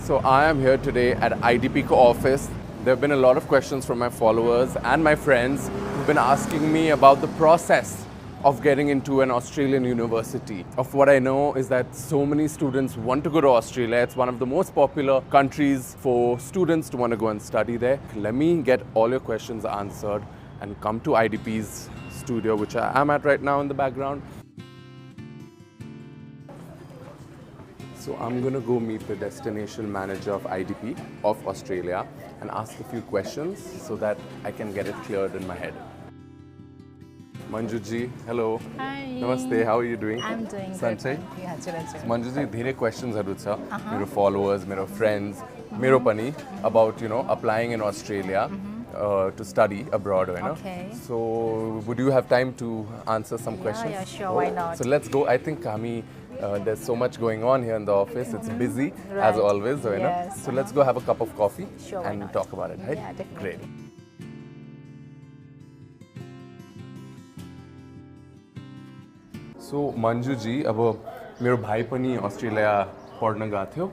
So I am here today at IDP office. There have been a lot of questions from my followers and my friends who've been asking me about the process of getting into an Australian university. Of what I know is that so many students want to go to Australia. It's one of the most popular countries for students to want to go and study there. Let me get all your questions answered and come to IDP's studio, which I am at right now in the background. So I'm going to go meet the destination manager of IDP of Australia and ask a few questions so that I can get it cleared in my head. Manjuji, hello. Hi. Namaste, how are you doing? I'm doing good. Sanjay? Manjuji, धेरै questions haru cha. मेरो followers, मेरो friends, मेरो पनि about applying in Australia to study abroad, Okay. So would you have time to answer some questions? Yeah, sure. Why not? So let's go. I think there's so much going on here in the office. It's busy as Right. always, Yes. So let's go have a cup of coffee Sure, why and not? talk about it, right? Yeah, definitely. Great. So Manjuji, अब मेरो भाइ पनि Australia पढ्न गएको थियो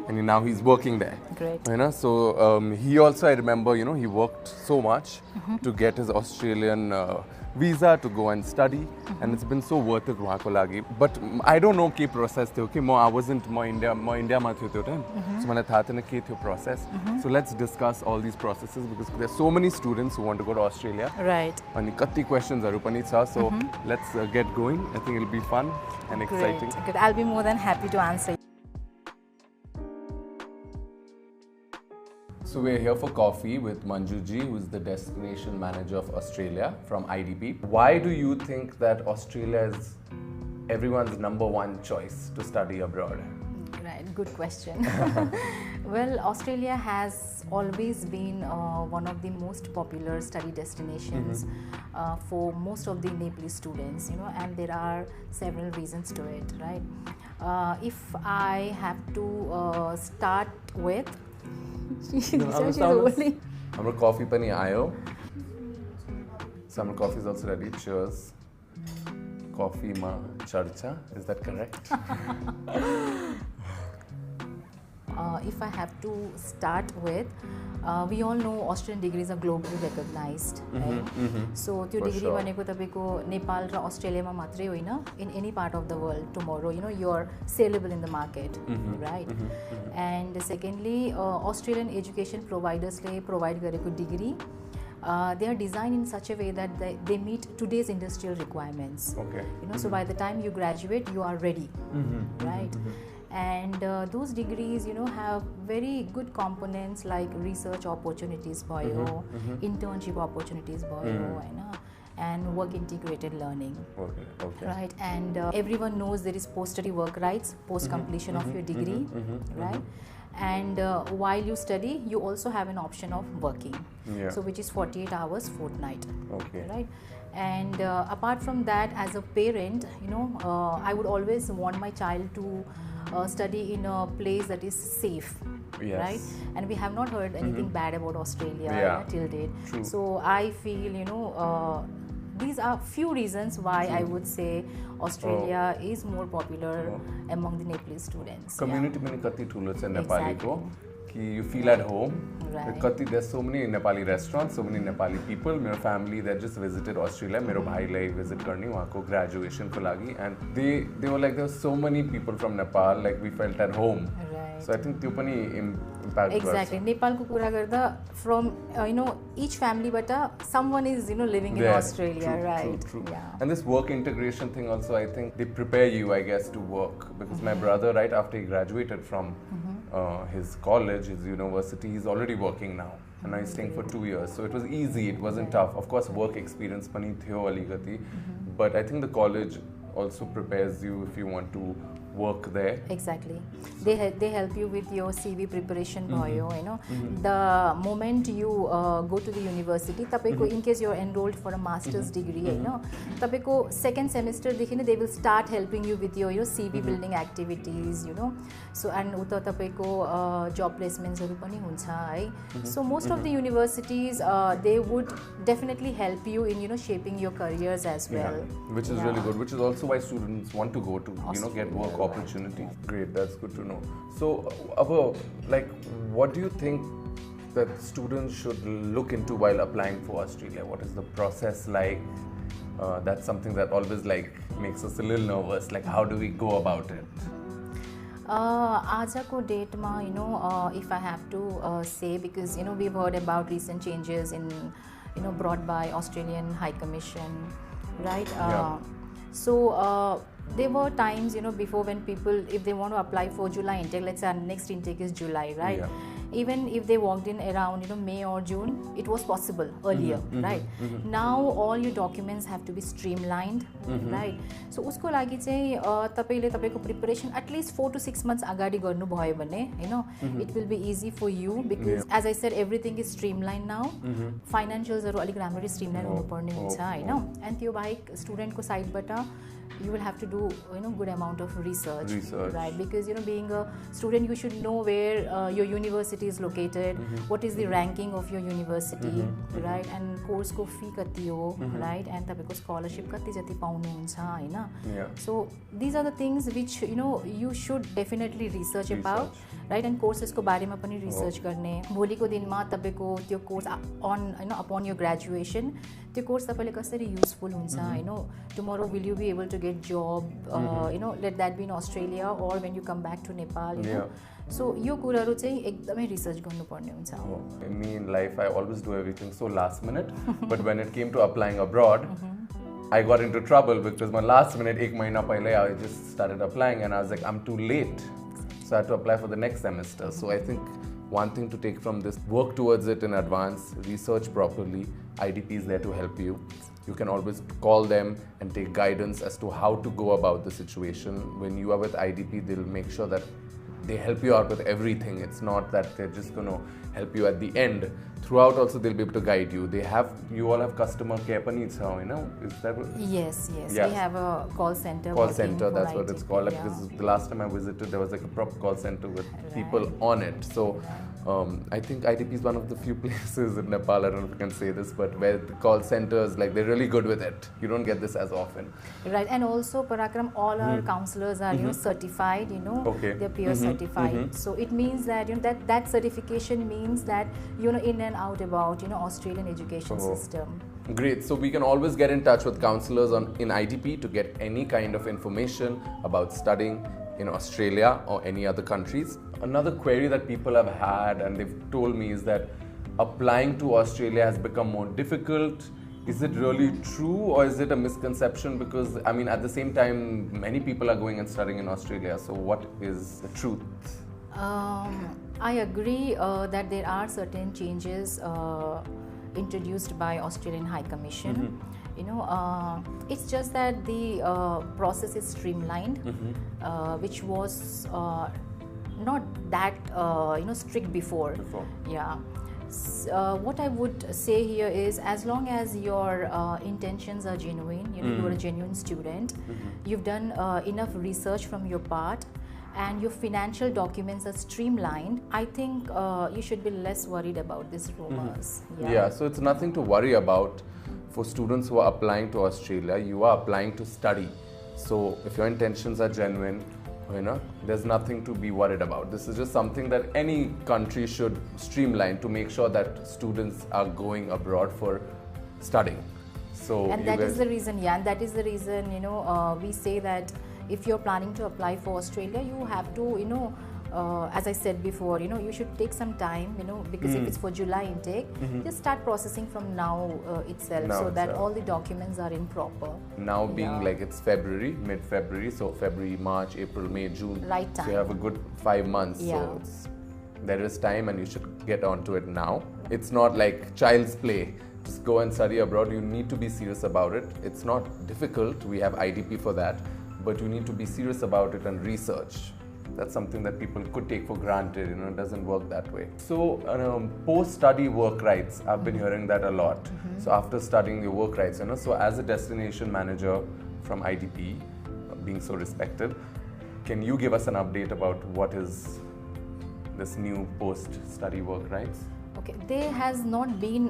and now he's working there. Great. So he also, I remember, he worked so much to get his Australian visa to go and study, and it's been so worth it उहाँको लागि. But I don't know के process थियो कि I wasn't म इन्डियामा थियो त्यो time, so मलाई थाहा थिएन के थियो process. So let's discuss all these processes because there's so many students who want to go to Australia. Right. अनि कति questions-हरु पनि छ, so let's get going. I think it'll be fun and exciting. Great. Good. I'll be more than happy to answer. So we're here for coffee with Manjuji, who's the destination manager of Australia from IDP. Why do you think that Australia is everyone's #1 choice to study abroad? Right, good question. Well, Australia has always been one of the most popular study destinations for most of the Nepalese students, and there are several reasons to it, right? If I have to start with, Our coffee pani ayo. Some coffee is also ready. Cheers. Coffee ma charcha. Is that correct? If I have to start with, we all know Australian degrees are globally recognized, right? So, त्यो degree भनेको तपाईको नेपाल र अस्ट्रेलियामा मात्रै होइन, in any part of the world tomorrow, you're saleable in the market, right? And secondly, Australian education providers ले provide गरेको degree, they are designed in such a way that they meet today's industrial requirements. Okay. So by the time you graduate, you are ready, right? And those degrees, have very good components like research opportunities भयो, internship opportunities भयो, and work integrated learning. Okay. Right, and everyone knows there is post-study work rights post completion of your degree, right? And while you study, you also have an option of working, so which is 48 hours fortnight. Okay. Right. And apart from that, as a parent, I would always want my child to study in a place that is safe, right? And we have not heard anything bad about Australia till date. True. So I feel, these are few reasons why I would say Australia is more popular among the Nepalese students. Community पनि कति ठुलो छ नेपालीको कि you feel at home. Right. There's so many Nepali restaurants, so many Nepali people. My family that just visited Australia. मेरो भाइलाई visit गर्ने उहाँको graduation को लागि, and they were like, there were so many people from Nepal, like we felt at home. Right. So I think त्यो पनि impact Exactly. Nepal को कुरा गर्दा from each family but someone is living in Australia, true, right? True. Yeah. And this work integration thing also, I think they prepare you, I guess, to work, because my brother, right after he graduated from his college, his university, he's already working now, and now he's staying for 2 years. So it was easy, it wasn't tough. Of course, work experience pani theo aligati, but I think the college also prepares you if you want to work there. Exactly. They help you with your CV preparation भयो, the moment you go to the university, तपाईको in case you're enrolled for a master's degree, तपाईको second semester देखि नै they will start helping you with your CV building activities, so and उता तपाईको job placements हरु पनि हुन्छ है. So most of the universities they would definitely help you in shaping your careers as well. Which is really good, which is also why students want to go to get work opportunity. Great, that's good to know. So, like, what do you think that students should look into while applying for Australia? What is the process like? That's something that always like makes us a little nervous. Like, how do we go about it? आजको डेटमा if I have to say, because we've heard about recent changes in brought by Australian High Commission, right? So there were times before when people, if they want to apply for July intake, let's say our next intake is July, right? Even if they walked in around May or June, it was possible earlier, right? Now all your documents have to be streamlined, right? So usko लागि चाहिँ तपाईले तपाईको preparation at least 4 to 6 months अगाडि गर्नु भयो भने it will be easy for you, because as I said, everything is streamlined now. Financials हरु अलिक राम्ररी streamline हुनुपर्ने हुन्छ हैन, and त्यो बाहेक स्टुडेन्टको साइडबाट you will have to do good amount of research, right? Because being a student, you should know where your university is located, what is the ranking of your university, right? And course ko fee kati ho, right? And tapeko scholarship kati jati paunu huncha haina. So these are the things which you should definitely research about, right? And courses ko bare ma pani research गर्ने भोलि को दिन मा तपाईको त्यो course on upon your graduation, त्यो course तपाईले कसरी युजफुल हुन्छ tomorrow will you be able to get job, let that be in Australia or when you come back to Nepal, so यो कुराहरु चाहिँ एकदमै रिसर्च गर्नुपर्ने हुन्छ. Me in life, I always do everything so last minute, but when it came to applying abroad, I got into trouble because my last minute, ek mahina pehle, I just started applying and I was like, I'm too late. So I had to apply for the next semester. So I think one thing to take from this, work towards it in advance, research properly. IDP is there to help you. You can always call them and take guidance as to how to go about the situation. When you are with IDP, they'll make sure that they help you out with everything. It's not that they're just going to help you at the end. Throughout also they'll be able to guide you. You all have customer care needs now, is that what? Yes. We have a call center. Call center, that's what it's called. Like, because the last time I visited, there was like a proper call center with people on it. So I think IDP is one of the few places in Nepal, I don't know if I can say this, but where the call centers, like, they're really good with it. You don't get this as often. Right, and also Parakram, all our counselors are certified, they're peer certified. So it means that that certification means that in and out about Australian education system. Great. So we can always get in touch with counselors in IDP to get any kind of information about studying in Australia or any other countries. Another query that people have had and they've told me is that applying to Australia has become more difficult. Is it really true or is it a misconception? Because I mean, at the same time, many people are going and studying in Australia. So what is the truth? I agree that there are certain changes introduced by Australian High Commission. It's just that the process is streamlined, which was not that strict before. Yeah. What I would say here is, as long as your intentions are genuine, you're a genuine student, you've done enough research from your part, and your financial documents are streamlined, I think you should be less worried about these rumors. Yeah, so it's nothing to worry about for students who are applying to Australia. You are applying to study. So if your intentions are genuine, there's nothing to be worried about. This is just something that any country should streamline to make sure that students are going abroad for studying. So and that is the reason, we say that if you're planning to apply for Australia, you have to, as I said before, you should take some time, because if it's for July intake, just start processing from now itself, so that all the documents are in proper. Now being like it's February, mid-February, so February, March, April, May, June. Right time. So you have a good 5 months. So there is time and you should get onto it now. It's not like child's play. Just go and study abroad. You need to be serious about it. It's not difficult. We have IDP for that. But you need to be serious about it and research. That's something that people could take for granted, it doesn't work that way. So post-study work rights, I've been hearing that a lot. So after studying your work rights, so as a destination manager from IDP, being so respected, can you give us an update about what is this new post-study work rights? Okay, there has not been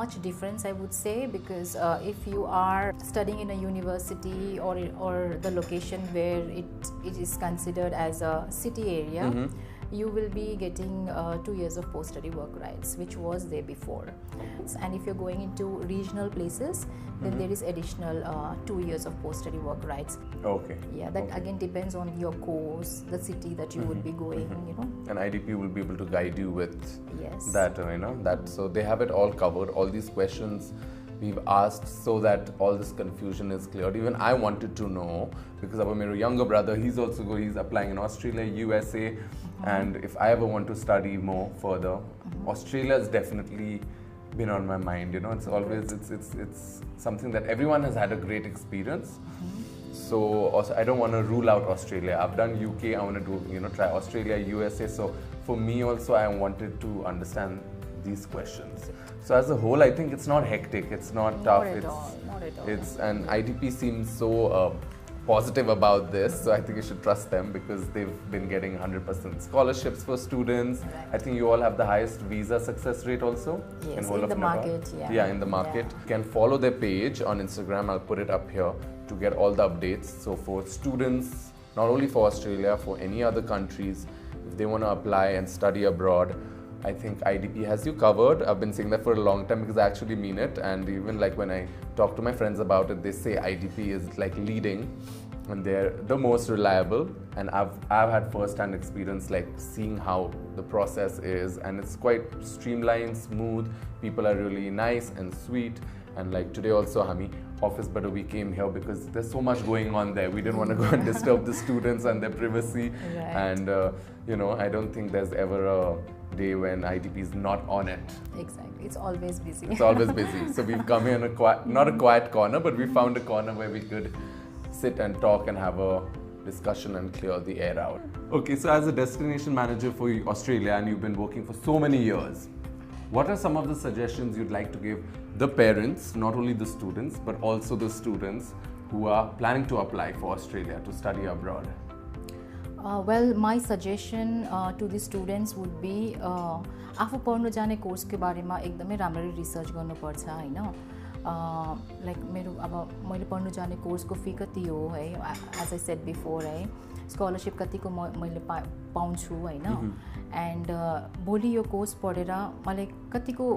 much difference, I would say, because if you are studying in a university or the location where it is considered as a city area, you will be getting 2 years of post-study work rights, which was there before. And if you're going into regional places, then there is additional 2 years of post-study work rights. Okay. Yeah, that again depends on your course, the city that you would be going, And IDP will be able to guide you with Yes. that, so they have it all covered. All these questions we've asked so that all this confusion is cleared. Even I wanted to know, because my younger brother, he's applying in Australia, USA, and if I ever want to study more further, Australia has definitely been on my mind. It's always it's something that everyone has had a great experience. So also, I don't want to rule out Australia. I've done UK. I want to do try Australia, USA. So for me also, I wanted to understand these questions. So as a whole, I think it's not hectic. It's not tough. Not at all. It's and IDP seems so positive about this. So I think you should trust them because they've been getting 100% scholarships for students. Right. I think you all have the highest visa success rate also Yes, whole in of the Nepal. market, yeah. Yeah, in the market. Yeah. You can follow their page on Instagram. I'll put it up here to get all the updates. So for students, not only for Australia, for any other countries, if they want to apply and study abroad, I think IDP has you covered. I've been saying that for a long time because I actually mean it. And even like when I talk to my friends about it, they say IDP is like leading and they're the most reliable. And I've had first-hand experience like seeing how the process is, and it's quite streamlined, smooth. People are really nice and sweet. And like today also, Hami, office, but we came here because there's so much going on there. We didn't want to go and disturb the students and their privacy. Right. And I don't think there's ever a day when IDP is not on it. Exactly, it's always busy. It's always busy. So we've come here in not a quiet corner, but we found a corner where we could sit and talk and have a discussion and clear the air out. Okay, so as a destination manager for Australia, and you've been working for so many years, what are some of the suggestions you'd like to give the parents, not only the students, but also the students who are planning to apply for Australia to study abroad? Well, my suggestion to the students would be आफू पढ्न जाने कोर्सको बारेमा एकदमै राम्ररी research गर्नुपर्छ हैन like मेरो अब मैले पढ्न जाने कोर्सको फी कति हो है एज आई सेड बिफोर है स्कलरशिप कतिको मैले पाउँछु हैन एन्ड भोलि यो कोर्स पढेर मलाई कतिको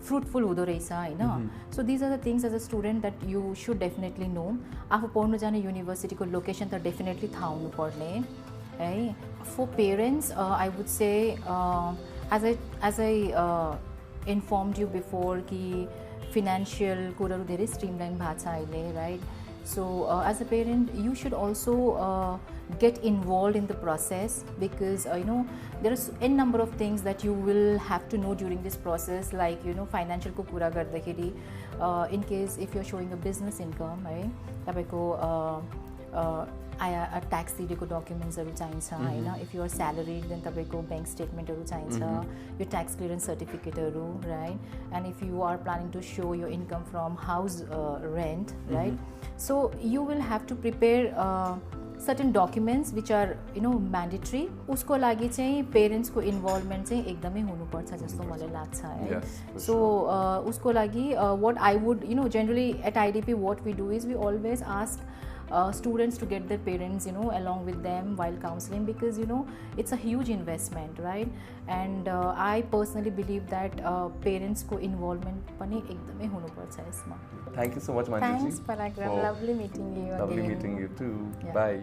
फ्रुटफुल हुँदो रहेछ हैन so these are the things as a student that you should definitely know आफू पढ्न जाने युनिभर्सिटीको लोकेसन त डेफिनेटली थाहा हुनुपर्ने है for parents I would say as I informed you before कि financial कुराहरू धेरै streamline भएको छ अहिले right so as a parent you should also get involved in the process because there are n number of things that you will have to know during this process like financial को कुरा गर्दाखेरि in case if you're showing a business income है तपाईको tax तिरेको डकुमेन्ट्सहरू चाहिन्छ हैन if you are salaried then तपाईँको ब्याङ्क स्टेटमेन्टहरू चाहिन्छ यो ट्याक्स क्लियरेन्स सर्टिफिकेटहरू right and if you are planning to show यो income from house rent right so you will have to prepare certain documents which are mandatory उसको लागि चाहिँ पेरेन्ट्सको involvement चाहिँ एकदमै हुनुपर्छ जस्तो मलाई लाग्छ है सो उसको लागि what I would generally at IDP what we do is we always ask students to get their parents along with them while counseling because it's a huge investment right and I personally believe that parents ko involvement pani ekdamai hunu parcha यसमा. Thank you so much Manjuji. Thanks Paragram, lovely meeting you Lovely again. meeting you too. Yeah. Bye.